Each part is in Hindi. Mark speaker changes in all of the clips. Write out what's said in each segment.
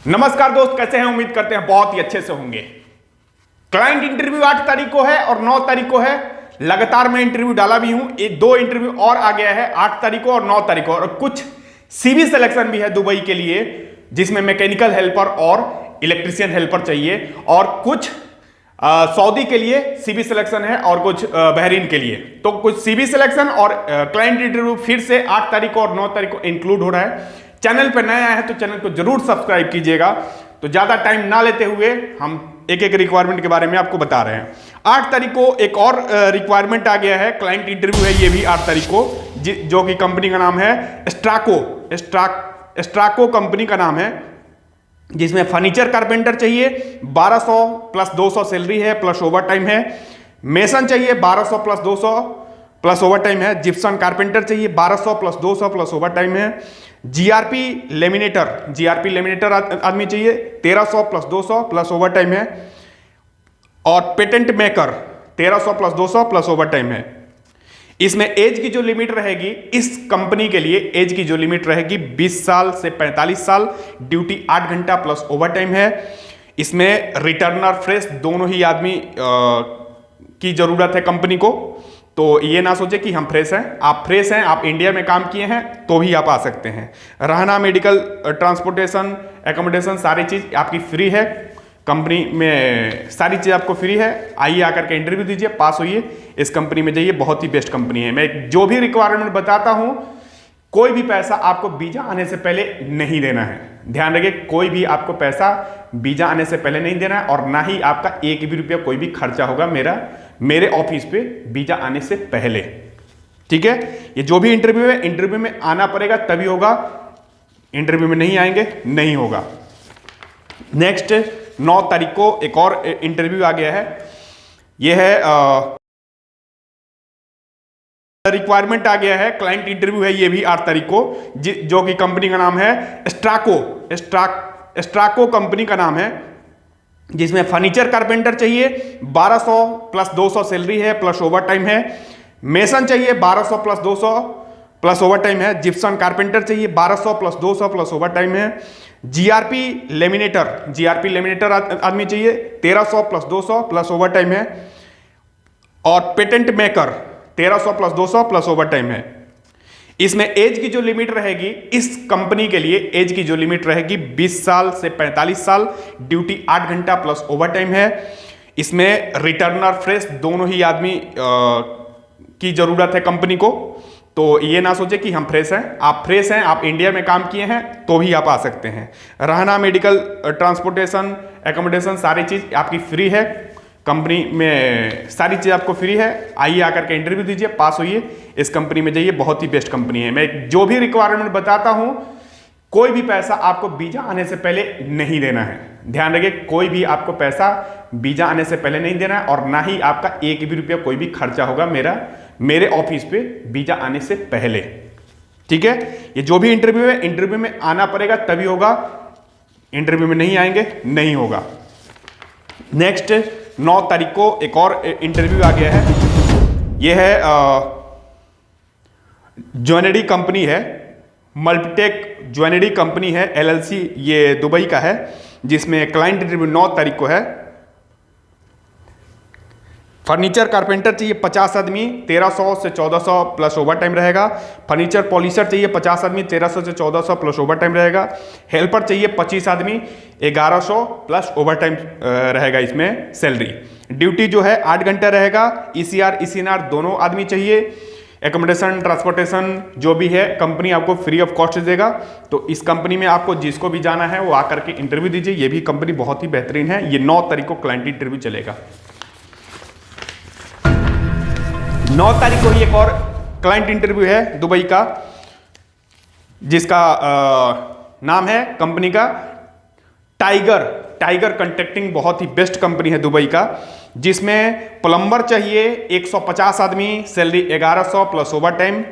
Speaker 1: नमस्कार दोस्त, कैसे हैं? उम्मीद करते हैं बहुत ही अच्छे से होंगे। क्लाइंट इंटरव्यू 8 तारीख को है और 9 तारीख को है। लगातार मैं इंटरव्यू डाला भी हूं, एक दो इंटरव्यू और आ गया है 8 तारीख को और 9 तारीख को, और कुछ सीवी सिलेक्शन भी है दुबई के लिए, जिसमें मैकेनिकल हेल्पर और इलेक्ट्रीशियन हेल्पर चाहिए, और कुछ सऊदी के लिए सीवी सिलेक्शन है और कुछ बहरीन के लिए। तो कुछ सीवी सिलेक्शन और क्लाइंट इंटरव्यू फिर से 8 तारीख को और 9 तारीख को इंक्लूड हो रहा है। चैनल पर नया है तो चैनल को जरूर सब्सक्राइब कीजिएगा। तो ज्यादा टाइम ना लेते हुए हम एक एक रिक्वायरमेंट के बारे में आपको बता रहे हैं। 8 तारीख को एक और रिक्वायरमेंट आ गया है, क्लाइंट इंटरव्यू है ये भी 8 तारीख को, जो कि कंपनी का नाम है स्ट्राको कंपनी का नाम है, जिसमें फर्नीचर कारपेंटर चाहिए। 1200 प्लस 200 सैलरी है, प्लस ओवर टाइम है। मेसन चाहिए 1200 प्लस 200 प्लस ओवर टाइम है। जिप्सन कारपेंटर चाहिए 1200 प्लस 200 प्लस ओवर टाइम है। जीआरपी लेमिनेटर आदमी चाहिए 1300 प्लस 200 प्लस ओवर टाइम है। और patent maker 1300 plus 200 plus over time है। इसमें एज की जो लिमिट रहेगी, इस कंपनी के लिए एज की जो लिमिट रहेगी 20 साल से 45 साल। ड्यूटी 8 घंटा प्लस ओवर टाइम है। इसमें रिटर्नर फ्रेश दोनों ही आदमी की जरूरत है कंपनी को। तो ये ना सोचे कि हम फ्रेश हैं, आप फ्रेश हैं, आप इंडिया में काम किए हैं तो भी आप आ सकते हैं। रहना, मेडिकल, ट्रांसपोर्टेशन, एकोमोडेशन सारी चीज़ आपकी फ्री है। कंपनी में सारी चीज़ आपको फ्री है। आइए आकर के इंटरव्यू दीजिए, पास होइए, इस कंपनी में जाइए, बहुत ही बेस्ट कंपनी है। मैं जो भी रिक्वायरमेंट बताता हूँ, कोई भी पैसा आपको वीजा आने से पहले नहीं देना है। ध्यान रखिए, कोई भी आपको पैसा वीजा आने से पहले नहीं देना है, और ना ही आपका एक भी रुपया कोई भी खर्चा होगा मेरे ऑफिस पे वीजा आने से पहले। ठीक है, ये जो भी इंटरव्यू है, इंटरव्यू में आना पड़ेगा तभी होगा, इंटरव्यू में नहीं आएंगे नहीं होगा। नेक्स्ट 9 तारीख को एक और इंटरव्यू आ गया है। यह है रिक्वायरमेंट आ गया है, क्लाइंट इंटरव्यू है ये भी 8 तारीख को, जो कि कंपनी का नाम है स्ट्राको कंपनी का नाम है, जिसमें फर्नीचर कारपेंटर चाहिए। 1200 प्लस 200 सैलरी है, प्लस ओवर टाइम है। मेसन चाहिए 1200 प्लस 200 प्लस ओवर टाइम है। जिप्सन कारपेंटर चाहिए 1200 प्लस 200 प्लस ओवर टाइम है। जीआरपी लेमिनेटर आदमी चाहिए 1300 प्लस 200 प्लस ओवर टाइम है। और patent maker 1300 plus 200 plus over time है। इसमें एज की जो लिमिट रहेगी, इस कंपनी के लिए एज की जो लिमिट रहेगी 20 साल से 45 साल। ड्यूटी 8 घंटा प्लस ओवर टाइम है। इसमें रिटर्नर फ्रेश दोनों ही आदमी की जरूरत है कंपनी को। तो ये ना सोचे कि हम फ्रेश हैं, आप फ्रेश हैं, आप इंडिया में काम किए हैं तो भी आप आ सकते हैं। रहना, मेडिकल, ट्रांसपोर्टेशन, एकोमोडेशन सारी चीज़ आपकी फ्री है। कंपनी में सारी चीज़ आपको फ्री है। आइए आकर के इंटरव्यू दीजिए, पास होइए, इस कंपनी में जाइए, बहुत ही बेस्ट कंपनी है। मैं जो भी रिक्वायरमेंट बताता हूँ, कोई भी पैसा आपको वीजा आने से पहले नहीं देना है। ध्यान रखिए, कोई भी आपको पैसा वीजा आने से पहले नहीं देना है, और ना ही आपका एक भी रुपया कोई भी खर्चा होगा मेरे ऑफिस पे वीजा आने से पहले। ठीक है, ये जो भी इंटरव्यू है, इंटरव्यू में आना पड़ेगा तभी होगा, इंटरव्यू में नहीं आएंगे नहीं होगा। नेक्स्ट 9 तारीख को एक और इंटरव्यू आ गया है। यह है ज्वेलरी कंपनी है, मल्टीटेक ज्वेलरी कंपनी है LLC, ये दुबई का है, जिसमें क्लाइंट इंटरव्यू 9 तारीख को है। फर्नीचर कारपेंटर चाहिए 50 आदमी, 1300 से 1400 प्लस ओवर टाइम रहेगा। फर्नीचर पॉलिशर चाहिए 50 आदमी, 1300 से 1400 प्लस ओवर टाइम रहेगा। हेल्पर चाहिए 25 आदमी, 1100 प्लस ओवर टाइम रहेगा इसमें सैलरी। ड्यूटी जो है 8 घंटा रहेगा। ECR ECNR दोनों आदमी चाहिए। एकोमोडेशन, ट्रांसपोर्टेशन जो भी है कंपनी आपको फ्री ऑफ कॉस्ट देगा। तो इस कंपनी में आपको जिसको भी जाना है वो आकर के इंटरव्यू दीजिए। ये भी कंपनी बहुत ही बेहतरीन है। ये 9 तारीख को क्लाइंट इंटरव्यू चलेगा। 9 तारीख को ही एक और क्लाइंट इंटरव्यू है दुबई का, जिसका नाम है कंपनी का टाइगर कंट्रैक्टिंग। बहुत ही बेस्ट कंपनी है दुबई का, जिसमें प्लम्बर चाहिए 150 आदमी, salary 1100 plus over time.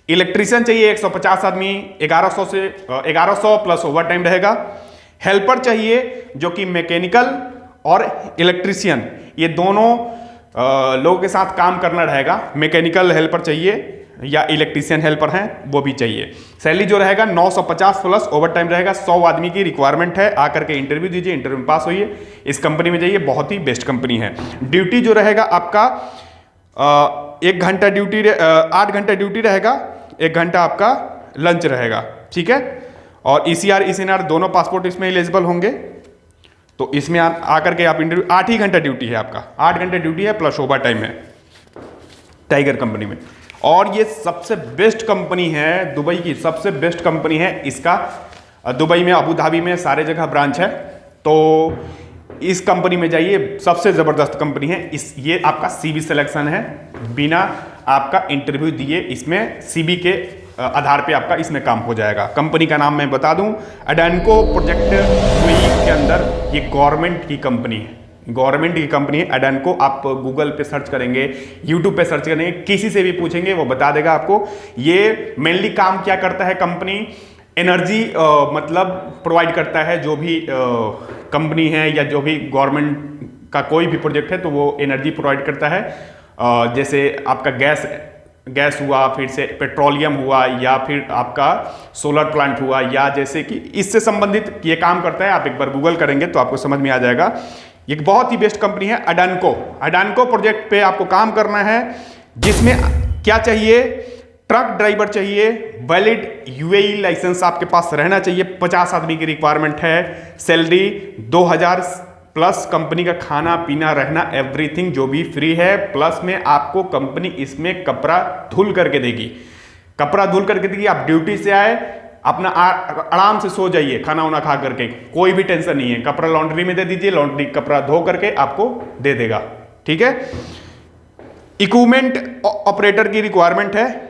Speaker 1: Electrician चाहिए 150 आदमी, 1100 प्लस ओवर टाइम रहेगा। हेल्पर चाहिए जो कि मैकेनिकल और इलेक्ट्रीशियन ये दोनों लोगों के साथ काम करना रहेगा। मैकेनिकल हेल्पर चाहिए या इलेक्ट्रीशियन हेल्पर हैं वो भी चाहिए। सैलरी जो रहेगा 950 प्लस ओवर टाइम रहेगा। 100 आदमी की रिक्वायरमेंट है, आकर के इंटरव्यू दीजिए, इंटरव्यू में पास होइए, इस कंपनी में जाइए, बहुत ही बेस्ट कंपनी है। ड्यूटी जो रहेगा आपका 1 घंटा ड्यूटी 8 घंटा ड्यूटी रहेगा, 1 घंटा आपका लंच रहेगा, ठीक है। और ECR ECNR दोनों पासपोर्ट इसमें एलिजिबल होंगे। तो इसमें आकर के आप इंटरव्यू 8 ही घंटा ड्यूटी है आपका, 8 घंटे ड्यूटी है प्लस ओवर टाइम है टाइगर कंपनी में। और ये सबसे बेस्ट कंपनी है, दुबई की सबसे बेस्ट कंपनी है। इसका दुबई में, अबू धाबी में सारे जगह ब्रांच है। तो इस कंपनी में जाइए, सबसे ज़बरदस्त कंपनी है। ये आपका CV सिलेक्शन है, बिना आपका इंटरव्यू दिए इसमें CV के आधार पे आपका इसमें काम हो जाएगा। कंपनी का नाम मैं बता दूं, अडानको प्रोजेक्ट UAE के अंदर ये गवर्नमेंट की कंपनी है, गवर्नमेंट की कंपनी है अडानको। आप गूगल पे सर्च करेंगे, यूट्यूब पे सर्च करेंगे, किसी से भी पूछेंगे वो बता देगा आपको। ये मेनली काम क्या करता है कंपनी, एनर्जी मतलब प्रोवाइड करता है। जो भी कंपनी है या जो भी गवर्नमेंट का कोई भी प्रोजेक्ट है तो वो एनर्जी प्रोवाइड करता है। जैसे आपका गैस हुआ, फिर से पेट्रोलियम हुआ, या फिर आपका सोलर प्लांट हुआ, या जैसे कि इससे संबंधित ये काम करता है। आप एक बार गूगल करेंगे तो आपको समझ में आ जाएगा। ये बहुत ही बेस्ट कंपनी है अडानको। अडानको प्रोजेक्ट पे आपको काम करना है, जिसमें क्या चाहिए, ट्रक ड्राइवर चाहिए, वैलिड UAE लाइसेंस आपके पास रहना चाहिए, 50 आदमी की रिक्वायरमेंट है। सैलरी 2000 प्लस, कंपनी का खाना पीना रहना एवरीथिंग जो भी फ्री है। प्लस में आपको कंपनी इसमें कपड़ा धुल करके देगी, कपड़ा धुल करके देगी। आप ड्यूटी से आए, अपना आराम से सो जाइए, खाना वाना खा करके, कोई भी टेंशन नहीं है। कपड़ा लॉन्ड्री में दे दीजिए, लॉन्ड्री कपड़ा धो करके आपको दे देगा, ठीक है। इक्विपमेंट ऑपरेटर की रिक्वायरमेंट है,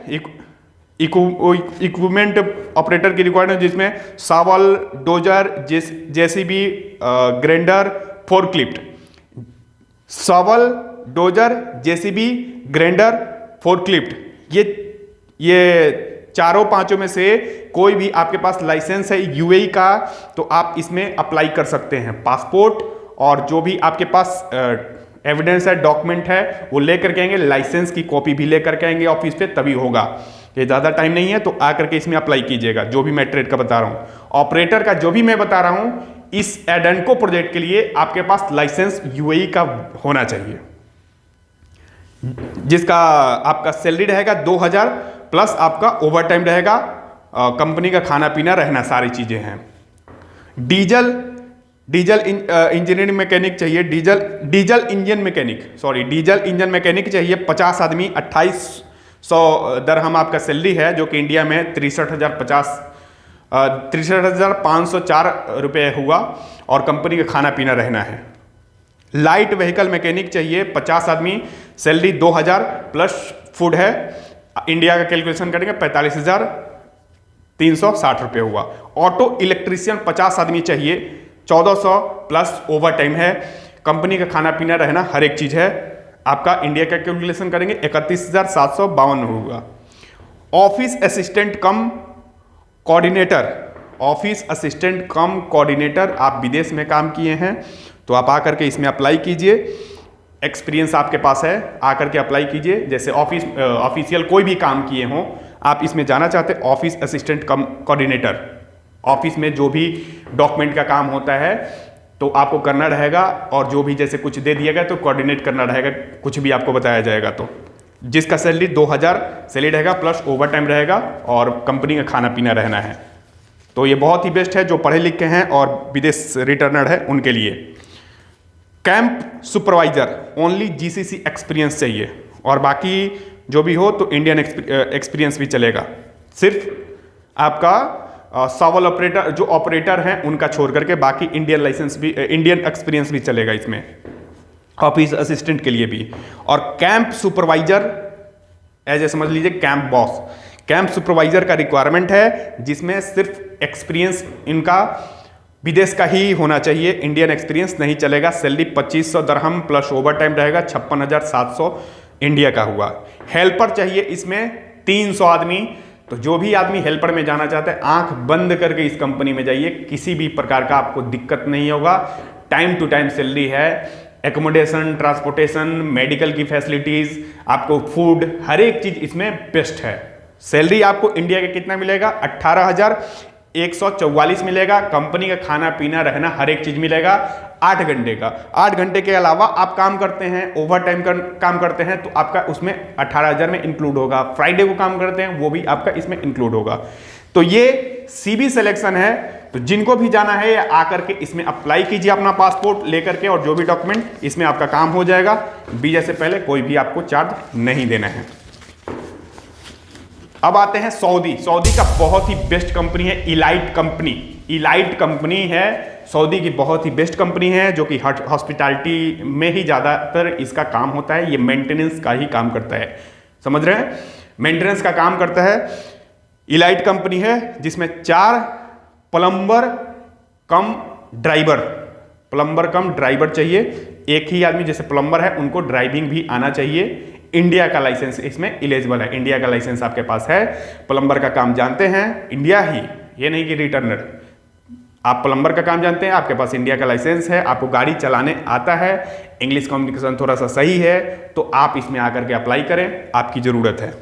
Speaker 1: इक्विपमेंट ऑपरेटर की रिक्वायरमेंट, जिसमें सावल, डोजर, JCB, ग्राइंडर, फोर्कलिफ्ट। सावल, डोजर, JCB, ग्राइंडर, फोर्कलिफ्ट, ये चारों पांचों में से कोई भी आपके पास लाइसेंस है UAE का तो आप इसमें अप्लाई कर सकते हैं। पासपोर्ट और जो भी आपके पास एविडेंस है, डॉक्यूमेंट है, वो लेकर के आएंगे। लाइसेंस की कॉपी भी लेकर के आएंगे ऑफिस पे, तभी होगा। ये ज़्यादा टाइम नहीं है तो आकर के इसमें अप्लाई कीजिएगा। जो भी मैं ट्रेड का बता रहा हूँ, ऑपरेटर का जो भी मैं बता रहा हूँ, इस एडानको प्रोजेक्ट के लिए आपके पास लाइसेंस UAE का होना चाहिए, जिसका आपका सैलरी रहेगा 2000 प्लस आपका ओवर टाइम रहेगा। कंपनी का खाना पीना रहना सारी चीजें हैं। डीजल इंजीनियरिंग मैकेनिक चाहिए, डीजल इंजन मैकेनिक चाहिए। 50 आदमी, 2800 दरहम आपका सैलरी है, जो कि इंडिया में 63,504 रुपये हुआ। और कंपनी का खाना पीना रहना है। लाइट व्हीकल मैकेनिक चाहिए, 50 आदमी, सैलरी 2000 प्लस फूड है। इंडिया का कैलकुलेशन करेंगे 45,360 रुपये हुआ। ऑटो इलेक्ट्रीशियन 50 आदमी चाहिए, 1400 प्लस ओवर टाइम है। कंपनी का खाना पीना रहना हर एक चीज है। आपका इंडिया का कैलकुलेशन करेंगे 31,752 होगा। ऑफिस असिस्टेंट कम कोऑर्डिनेटर, आप विदेश में काम किए हैं तो आप आकर के इसमें अप्लाई कीजिए। एक्सपीरियंस आपके पास है, आकर के अप्लाई कीजिए। जैसे ऑफिशियल कोई भी काम किए हों, आप इसमें जाना चाहते हैं, ऑफिस असिस्टेंट कम कोऑर्डिनेटर। ऑफिस में जो भी डॉक्यूमेंट का काम होता है तो आपको करना रहेगा, और जो भी जैसे कुछ दे दिया गया तो कोऑर्डिनेट करना रहेगा, कुछ भी आपको बताया जाएगा। तो जिसका सैलरी 2000 सैलरी रहेगा प्लस ओवर टाइम रहेगा, और कंपनी का खाना पीना रहना है। तो ये बहुत ही बेस्ट है जो पढ़े लिखे हैं और विदेश रिटर्नर है उनके लिए। Camp supervisor only GCC experience चाहिए, और बाकी जो भी हो तो इंडियन एक्सपीरियंस भी चलेगा। सिर्फ आपका सावल ऑपरेटर, जो ऑपरेटर हैं उनका छोड़ करके बाकी इंडियन लाइसेंस भी, इंडियन एक्सपीरियंस भी चलेगा इसमें, ऑफिस असिस्टेंट के लिए भी। और कैंप सुपरवाइजर ऐसे समझ लीजिए कैंप बॉस। कैंप सुपरवाइजर का रिक्वायरमेंट है, जिसमें सिर्फ एक्सपीरियंस इनका विदेश का ही होना चाहिए, इंडियन एक्सपीरियंस नहीं चलेगा। सैलरी 2500 दरहम प्लस ओवर टाइम रहेगा, 56,700 इंडिया का हुआ। हेल्पर चाहिए इसमें 300 आदमी। तो जो भी आदमी हेल्पर में जाना चाहता है, आंख बंद करके इस कंपनी में जाइए, किसी भी प्रकार का आपको दिक्कत नहीं होगा। टाइम टू टाइम सैलरी है, एकोमोडेशन, ट्रांसपोर्टेशन, मेडिकल की फैसिलिटीज, आपको फूड, हर एक चीज इसमें बेस्ट है। सैलरी आपको इंडिया के कितना मिलेगा, 18,144 मिलेगा। कंपनी का खाना पीना रहना हर एक चीज मिलेगा 8 घंटे का। 8 घंटे के अलावा आप काम करते हैं, ओवर टाइम काम करते हैं, तो आपका उसमें 18,000 में इंक्लूड होगा। फ्राइडे को काम करते हैं वो भी आपका इसमें इंक्लूड होगा। तो ये सीबी सिलेक्शन है। तो जिनको भी जाना है आकर के इसमें अप्लाई कीजिए अपना पासपोर्ट लेकर के, और जो भी डॉक्यूमेंट, इसमें आपका काम हो जाएगा। वीजा से पहले कोई भी आपको चार्ज नहीं देना है। अब आते हैं सऊदी। सऊदी का बहुत ही बेस्ट कंपनी है इलाइट कंपनी। इलाइट कंपनी है सऊदी की, बहुत ही बेस्ट कंपनी है, जो कि हॉस्पिटैलिटी में ही ज़्यादातर इसका काम होता है। ये मेंटेनेंस का ही काम करता है, समझ रहे हैं, मेंटेनेंस का काम करता है। इलाइट कंपनी है जिसमें 4 प्लम्बर कम ड्राइवर चाहिए। एक ही आदमी जैसे प्लम्बर है उनको ड्राइविंग भी आना चाहिए। इंडिया का लाइसेंस इसमें इलिजिबल है। इंडिया का लाइसेंस आपके पास है, प्लम्बर का काम जानते हैं, इंडिया ही, ये नहीं कि रिटर्नर। आप प्लम्बर का काम जानते हैं, आपके पास इंडिया का लाइसेंस है, आपको गाड़ी चलाने आता है, इंग्लिश कम्युनिकेशन थोड़ा सा सही है, तो आप इसमें आकर के अप्लाई करें, आपकी जरूरत है।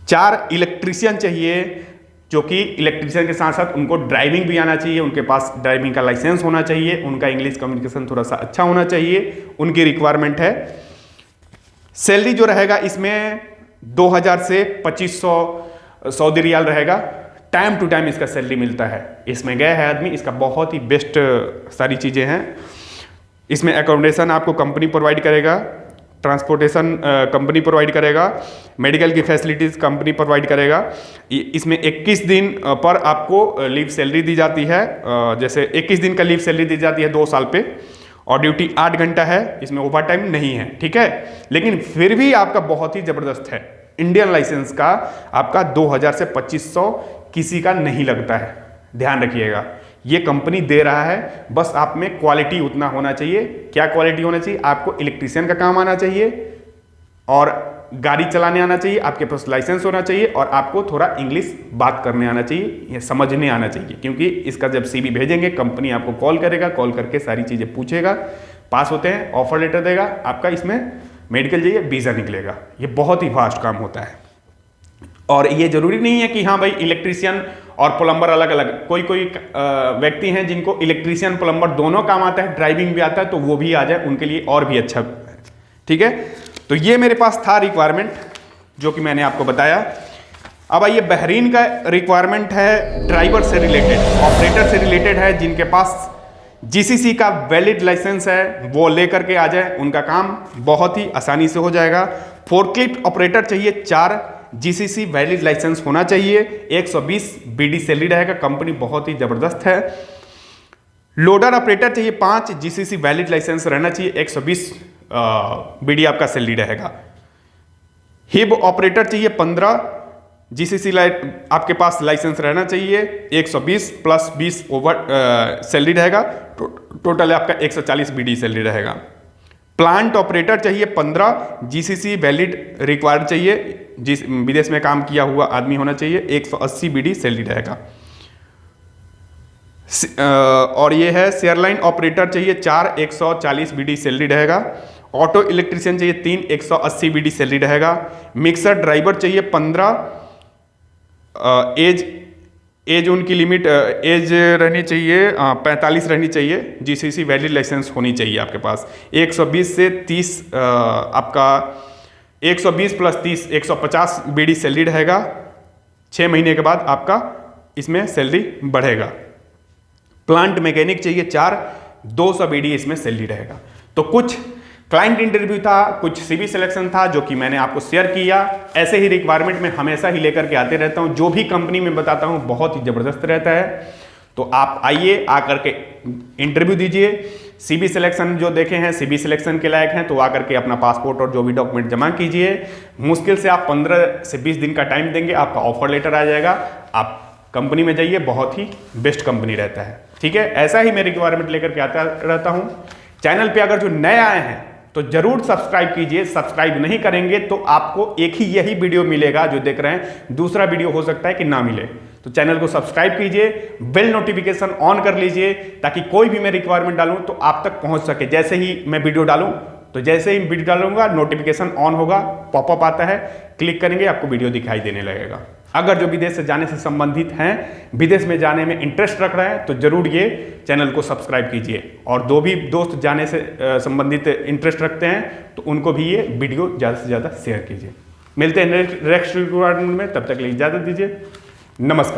Speaker 1: 4 इलेक्ट्रीशियन चाहिए, जो कि इलेक्ट्रीशियन के साथ साथ उनको ड्राइविंग भी आना चाहिए, उनके पास ड्राइविंग का लाइसेंस होना चाहिए, उनका इंग्लिश कम्युनिकेशन थोड़ा सा अच्छा होना चाहिए, उनकी रिक्वायरमेंट है। सैलरी जो रहेगा इसमें 2000 से 2500 सऊदी रियाल रहेगा। टाइम टू टाइम इसका सैलरी मिलता है। इसमें गया है आदमी, इसका बहुत ही बेस्ट सारी चीज़ें हैं। इसमें एकोमोडेशन आपको कंपनी प्रोवाइड करेगा, ट्रांसपोर्टेशन कंपनी प्रोवाइड करेगा, मेडिकल की फैसिलिटीज़ कंपनी प्रोवाइड करेगा। इसमें 21 दिन पर आपको लीव सैलरी दी जाती है। जैसे 21 दिन का लीव सैलरी दी जाती है 2 साल पे, और ड्यूटी 8 घंटा है, इसमें ओवर टाइम नहीं है, ठीक है। लेकिन फिर भी आपका बहुत ही ज़बरदस्त है। इंडियन लाइसेंस का आपका 2000 से 2500 किसी का नहीं लगता है, ध्यान रखिएगा। ये कंपनी दे रहा है, बस आप में क्वालिटी उतना होना चाहिए। क्या क्वालिटी होना चाहिए? आपको इलेक्ट्रीशियन का काम आना चाहिए, और गाड़ी चलाने आना चाहिए, आपके पास लाइसेंस होना चाहिए, और आपको थोड़ा इंग्लिश बात करने आना चाहिए, ये समझने आना चाहिए। क्योंकि इसका जब सीवी भेजेंगे, कंपनी आपको कॉल करेगा, कॉल करके सारी चीज़ें पूछेगा, पास होते हैं ऑफर लेटर देगा, आपका इसमें मेडिकल चाहिए, वीज़ा निकलेगा। ये बहुत ही फास्ट काम होता है। और ये जरूरी नहीं है कि हाँ भाई इलेक्ट्रीशियन और प्लम्बर अलग अलग, कोई व्यक्ति हैं जिनको इलेक्ट्रीशियन प्लम्बर दोनों काम आता है, ड्राइविंग भी आता है, तो वो भी आ जाए, उनके लिए और भी अच्छा, ठीक है। तो ये मेरे पास था रिक्वायरमेंट जो कि मैंने आपको बताया। अब आइए बहरीन का रिक्वायरमेंट है, ड्राइवर से रिलेटेड, ऑपरेटर से रिलेटेड है। जिनके पास जीसीसी का वैलिड लाइसेंस है वो लेकर के आ जाए, उनका काम बहुत ही आसानी से हो जाएगा। फोर्कलिफ्ट ऑपरेटर चाहिए 4, जीसीसी वैलिड लाइसेंस होना चाहिए, 120 बीडी सैलरी रहेगा, कंपनी बहुत ही जबरदस्त है। लोडर ऑपरेटर चाहिए 5, जीसीसी वैलिड लाइसेंस रहना चाहिए, 120 बीडी आपका सैलरी रहेगा। हिब ऑपरेटर चाहिए 15, जीसीसी आपके पास लाइसेंस रहना चाहिए, 120 प्लस 20 ओवर सैलरी रहेगा, टोटल आपका 140 बीडी सैलरी रहेगा। प्लांट ऑपरेटर चाहिए 15, जीसीसी वैलिड रिक्वायर्ड चाहिए, जिस विदेश में काम किया हुआ आदमी होना चाहिए, 180 बीडी सैलरी रहेगा। और ये है शेयरलाइन ऑपरेटर चाहिए 4, 140 बीडी सैलरी रहेगा। ऑटो इलेक्ट्रीशियन चाहिए 3, 180 बीडी सैलरी रहेगा। मिक्सर ड्राइवर चाहिए 15, एज उनकी लिमिट एज रहनी चाहिए 45 रहनी चाहिए, जीसीसी वैलिड लाइसेंस होनी चाहिए आपके पास। 120 से 30 आपका 120 प्लस 30 150 बीडी सैलरी रहेगा। 6 महीने के बाद आपका इसमें सैलरी बढ़ेगा। प्लांट मैकेनिक चाहिए 4, 200 बीडी इसमें सैलरी रहेगा। तो कुछ क्लाइंट इंटरव्यू था, कुछ सीवी सिलेक्शन था जो कि मैंने आपको शेयर किया। ऐसे ही रिक्वायरमेंट में हमेशा ही लेकर के आते रहता हूं, जो भी कंपनी में बताता हूं बहुत ही जबरदस्त रहता है। तो आप आइए, आकर के इंटरव्यू दीजिए। सीवी सिलेक्शन जो देखे हैं सीवी सिलेक्शन के लायक हैं, तो आकर के अपना पासपोर्ट और जो भी डॉक्यूमेंट जमा कीजिए। मुश्किल से आप 15 से 20 दिन का टाइम देंगे, आपका ऑफर लेटर आ जाएगा। आप कंपनी में जाइए, बहुत ही बेस्ट कंपनी रहता है, ठीक है। ऐसा ही मैं रिक्वायरमेंट लेकर के आता रहता हूं। चैनल पे अगर जो नए आए हैं तो जरूर सब्सक्राइब कीजिए। सब्सक्राइब नहीं करेंगे तो आपको एक ही यही वीडियो मिलेगा जो देख रहे हैं, दूसरा वीडियो हो सकता है कि ना मिले। तो चैनल को सब्सक्राइब कीजिए, बेल नोटिफिकेशन ऑन कर लीजिए, ताकि कोई भी मैं रिक्वायरमेंट डालूं तो आप तक पहुंच सके। जैसे ही मैं वीडियो डालूं तो जैसे ही वीडियो डालूंगा नोटिफिकेशन ऑन होगा, पॉपअप आता है, क्लिक करेंगे आपको वीडियो दिखाई देने लगेगा। अगर जो विदेश से जाने से संबंधित हैं, विदेश में जाने में इंटरेस्ट रख रहे हैं, तो जरूर ये चैनल को सब्सक्राइब कीजिए। और दो भी दोस्त जाने से संबंधित इंटरेस्ट रखते हैं तो उनको भी ये वीडियो ज़्यादा से ज़्यादा शेयर कीजिए। मिलते हैं नेक्स्ट रिक्वायरमेंट में, तब तक के लिए इजाज़त दीजिए। नमस्कार।